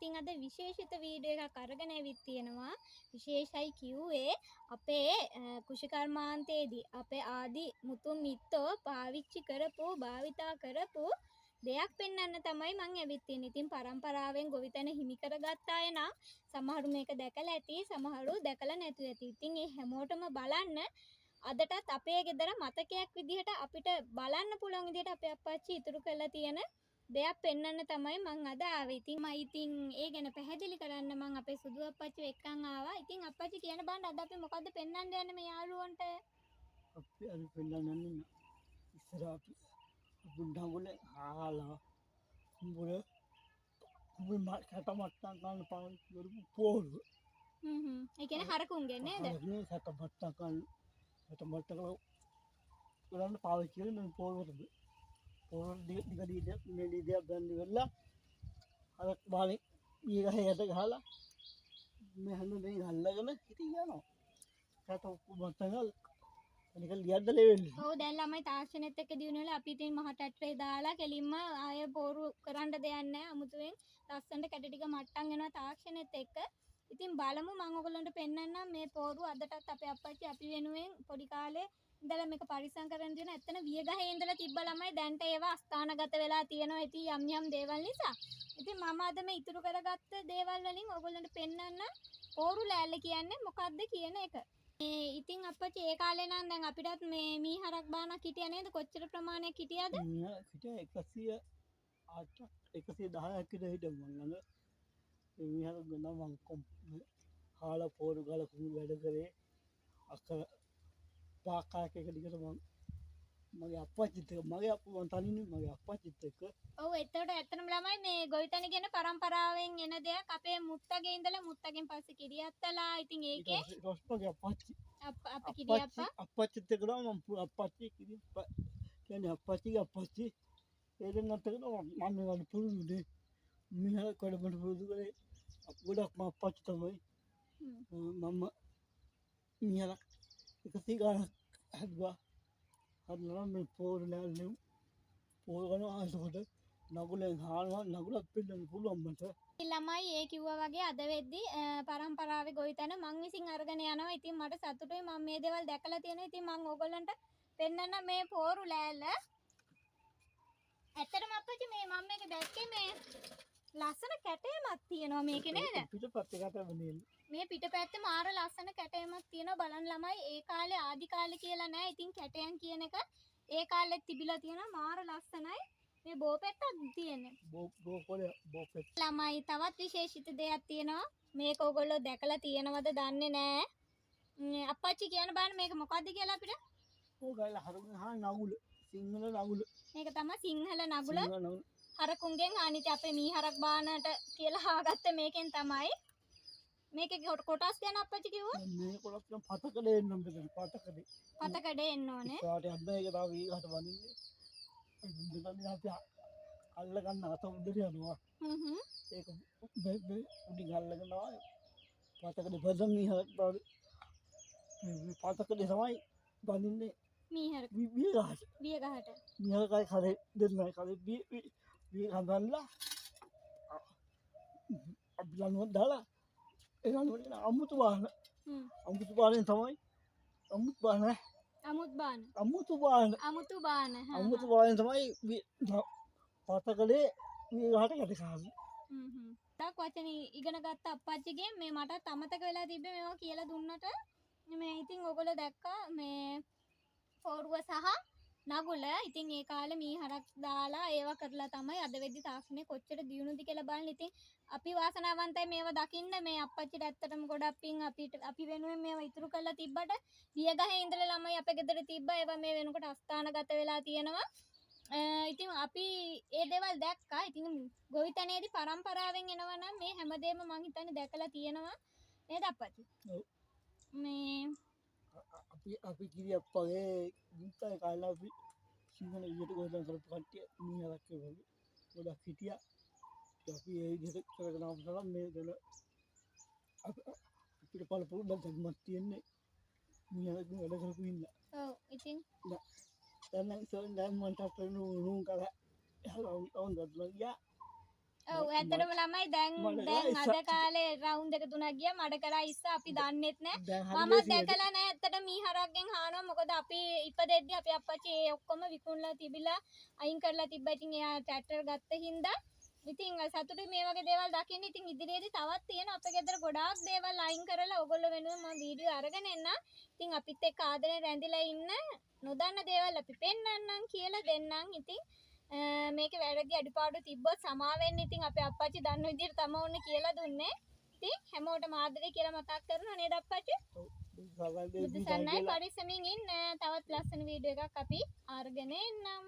ඉතින් අද විශේෂිත වීඩියෝ එකක් අරගෙන ඇවිත් තියෙනවා. විශේෂයි කිව්වේ අපේ කුෂිකර්මාන්තයේදී අපේ ආදි මුතුන් මිත්තෝ පාවිච්චි කරපු භාවිතා කරපු දෙයක් පෙන්වන්න තමයි මම ඇවිත් තියෙන්නේ. ඉතින් පරම්පරාවෙන් ගොවිතැන හිමි කරගත්ත අය නම් සමහරු මේක දැකලා ඇති, සමහරු දැකලා නැතුව ඇති. ඉතින් මේ හැමෝටම බලන්න අදටත් අපේ ගෙදර මතකයක් විදිහට අපිට බලන්න පුළුවන් විදිහට අපේ අප්පච්චි ඉතුරු කරලා තියෙන දෙයක් පෙන්වන්න තමයි මං අද ආවේ. ඉතින් ඒ ගැන පැහැදිලි කරන්න මං අපේ සුදු අප්පච්චි එක්කන් ආවා. ඉතින් අප්පච්චි කියන බන්න අද අපි මොකද්ද පෙන්වන්න යන්නේ මේ යාළුවන්ට? අපි අද පෙන්වන්නේ ඉස්සර අපි නගුලේ හාලා උඹේ කැටමට්ටම් ගන්න පාවිච්චි කරපු පොල්. ඒ කියන්නේ හරකුන්ගේ නේද? මේ කැටමට්ටම් ගන්න පාවිච්චි කරන මේ පොල් වලද. පොල් දිග මෙලිදියා බැඳි වෙලා අර බාලේ ඊගහයට ගහලා මේ හැන්දේ ගල්ලාගෙන ඉතින් යනවා. කැටමට්ටම් ගාලා අනික ලියද්දලේ වෙන්නේ. ඔව් දැන් ළමයි තාක්ෂණෙත් එක්ක දිනු වෙලා අපි ඉතින් මහ ටැට්‍රේ දාලා කෙලින්ම ආය පෝරු කරන්න දෙයක් නැහැ. අමුතුවෙන් ලස්සනට කැට ටික මට්ටම් වෙනවා තාක්ෂණෙත් එක්ක. ඉතින් බලමු මම ඔයගොල්ලන්ට පෙන්නන්නම් මේ පෝරු අදටත් අපේ අප්පච්චි අපි වෙනුවෙන් පොඩි කාලේ ඉඳලා මේක පරිස්සම් කරගෙන තියෙන. ඇත්තන වියගහේ ඉඳලා තිබ්බ ළමයි දැන්ට ඒවා අස්ථානගත වෙලා තියෙනවා. ඉතින් යම් දේවල් නිසා. ඉතින් මම අද මේ ඉතුරු කරගත්ත දේවල් වලින් ඔයගොල්ලන්ට පෙන්නන්න පෝරු ලෑල්ල කියන්නේ මොකක්ද කියන එක. ඉතින් අප්පච්චි ඒ කාලේ නම් දැන් අපිටත් මේ මීහරක් බානක් හිටියා නේද? කොච්චර ප්‍රමාණයක් හිටියද? හිටියා 110ක් විතර හිටියා මම ළඟ. ඒ මීහරක් ගන්නවා මම හාලා පෝරු ගාලා කුණු වැඩ කරේ. අක්කා පාකාක එක දිගට මගේ අප්පච්චිත් එක්ක මගේ අප්පා මම තනියනේ මගේ අප්පච්චිත් එක්ක. ඔව් එතකොට ඇත්තටම ළමයි මේ ගොවිතැන කියන පරම්පරාවෙන් එන දෙයක් අපේ මුත්තගේ ඉඳලා මුත්තගෙන් පස්සේ කිරියත්තලා. ඉතින් ඒකේ රොස්පගේ අප්පච්චි අප්පා කිරියප්පා අප්පච්චිත් එක්ක නම් මම අප්පච්චි කිරියප්පා කියන්නේ අප්පච්චිගේ අප්පච්චි ඒ දෙන්නත් එක්ක මම මේවට පුරුදුනේ. මිහා කොඩබඩ පුරුදු කරේ ගොඩක් මම අප්පච්චි තමයි. මම මිහා 100 ගානක් හදුවා. හදලා මේ පෝරු ලෑල්ලේ පෝරු ගන්නවා. ඒකට නගුලෙන් හානවා නගුලක් පින්නන්න පුළුවන් මට. ළමයි ඒ කිව්වා වගේ අද වෙද්දි පරම්පරාවේ ගොවිතැන මං විසින් අරගෙන යනවා. ඉතින් මට සතුටුයි මම මේ දේවල් දැකලා තියෙනවා. ඉතින් මං ඕගොල්ලන්ට පෙන්නන්න මේ පෝරු ලෑල්ල. ඇත්තටම අප්පච්චි මේ මම මේක දැක්කේ මේ ලස්සන කැටයමක් තියෙනවා මේකේ නේද? පිටපත් එකට වෙන්නේ. මේ පිටපැත්තේ මාර ලස්සන කැටයමක් තියෙනවා. බලන්න ළමයි ඒ කාලේ ආදි කාලේ කියලා නෑ. ඉතින් කැටයන් කියන එක ඒ කාලෙත් තිබිලා තියෙනවා. මාර ලස්සනයි. මේ බෝපෙත්තක් තියෙන්නේ. බෝපෙත්. ළමයි තවත් විශේෂිත දෙයක් තියෙනවා. මේක ඔයගොල්ලෝ දැකලා තියෙනවද දන්නේ නෑ. අප්පච්චි කියන බලන්න මේක මොකද්ද කියලා අපිට? ඕගල හරුන් හා නගුල. සිංහල නගුල. මේක තමයි සිංහල නගුල. හරකුන්ගෙන් අනිත් අපේ මීහරක් බානට කියලා හාගත්ත මේකෙන් තමයි. මේකේ කොටස් ගැන අප්පච්චි කිව්වා? මේ කොටස් නම් පතකඩේ එන්නම් බෙදලා පතකඩේ. පතකඩේ එන්න ඕනේ. ඒකට යන්න ඒක තව ඊකට වදින්නේ. දෙන්න අපි අල්ල ගන්න අත උඩට යනවා. ඒක උඩින් අල්ලගෙන ආවා. පතකඩේ බදම් මීහරක් බාද. මේ පතකඩේ තමයි වදින්නේ. මීහර වියගහට. මීහරකයි කඩේ දෙන්නයි කඩේ විය හදන්නලා අපි ලනුවක් දාලා ඒ ලනුවට අමුතු බාන. අමුතු බානෙන් තමයි අමුතු බාන තමයි පතකඩේ වියගහට යට කාන්නේ. තාක් වචන ඉගෙන ගත්ත අප්පච්චිගෙන් මේ මටත් අමතක වෙලා තිබ්බේ මේවා කියලා දුන්නට. මේ ඉතින් ඔයගොල්ලෝ දැක්කා මේ පෝරුව සහ නගුල. ඉතින් ඒ කාලේ මීහරක් දාලා ඒවා කරලා තමයි අද වෙද්දි තාක්ෂණය කොච්චර දියුණුද කියලා බලන්න. ඉතින් අපි වාසනාවන්තයි මේවා දකින්න. මේ අප්පච්චිට ඇත්තටම ගොඩක් පිං අපි වෙනුවෙන් මේවා ඉතුරු කරලා තිබ්බට වියගහේ ඉඳලා ළමයි අපේ ගෙදර තිබ්බා. ඒවා මේ වෙනකොට අස්ථානගත වෙලා තියෙනවා. ඉතින් අපි ඒ දේවල් දැක්කා. ඉතින් ගොවිතැනේදී පරම්පරාවෙන් එනවා නම් මේ හැමදේම මං හිතන්නේ දැකලා තියෙනවා නේද අප්පච්චි? ඔව්. මේ අපි කිරියප්පගේ ගීතය කාලා අපි සිංහල විදියට ගොඩක් කරපු කට්ටිය මීහරක් වගේ ගොඩක් හිටියා. අපි ඒ විදිහට කරගෙන ආපු තරම් මේ දෙන අපිට පළපුරු දැක්මක් තියෙන්නේ මීහරක් වැඩ කරපු ඉන්න. ඔව් ඉතින් දැන් නම් දැන් මන්ට නුන් කරා හලෝ ඔවුන් ගත්තා ගියා. ඔව් ඇත්තටම ළමයි දැන් මඩ දැන් කරා අද කාලේ රවුන්ඩ් එක තුනක් ගියා මඩ කරා ඉස්ස අපි දන්නෙත් නෑ. දැන් හරි මම ලේසි වැඩ. දැකලා නෑ ඇත්තට මීහරක්ගෙන් අහනවා මොකද අපි ඉපදෙද්දි අපේ අප්පච්චි ඒ ඔක්කොම විකුණලා තිබිලා අයින් කරලා තිබ්බා. ඉතින් එයා ට්‍රැක්ටර් ගත්ත හින්දා ඉතින් සතුටුයි මේ වගේ දේවල් දකින්න. ඉතින් ඉදිරියේදී තවත් තියෙන අපේ ගෙදර ගොඩාක් දේවල් අයින් කරලා ඔයගොල්ලෝ වෙනුවෙන් මම වීඩියෝ අරගෙන එන්න. ඉතින් අපිත් එක්ක ආදරෙන් රැඳිලා ඉන්න නොදන්න දේවල් අපි පෙන්වන්නම් කියලා දෙන්නම්. ඉතින් මේකේ වැරදි අඩුපාඩු තිබ්බොත් සමා වෙන්න. ඉතින් අපේ අප්පච්චි දන්න විදිහට තමයි ඕනේ කියලා දුන්නේ. ඉතින් හැමෝටම ආදරේ කියලා මතක් කරනවා නේද අප්පච්චි? බුදු සරණයි පරිස්සමින් ඉන්න. තවත් ලස්සන වීඩියෝ එකක් අපි අරගෙන එන්නම්.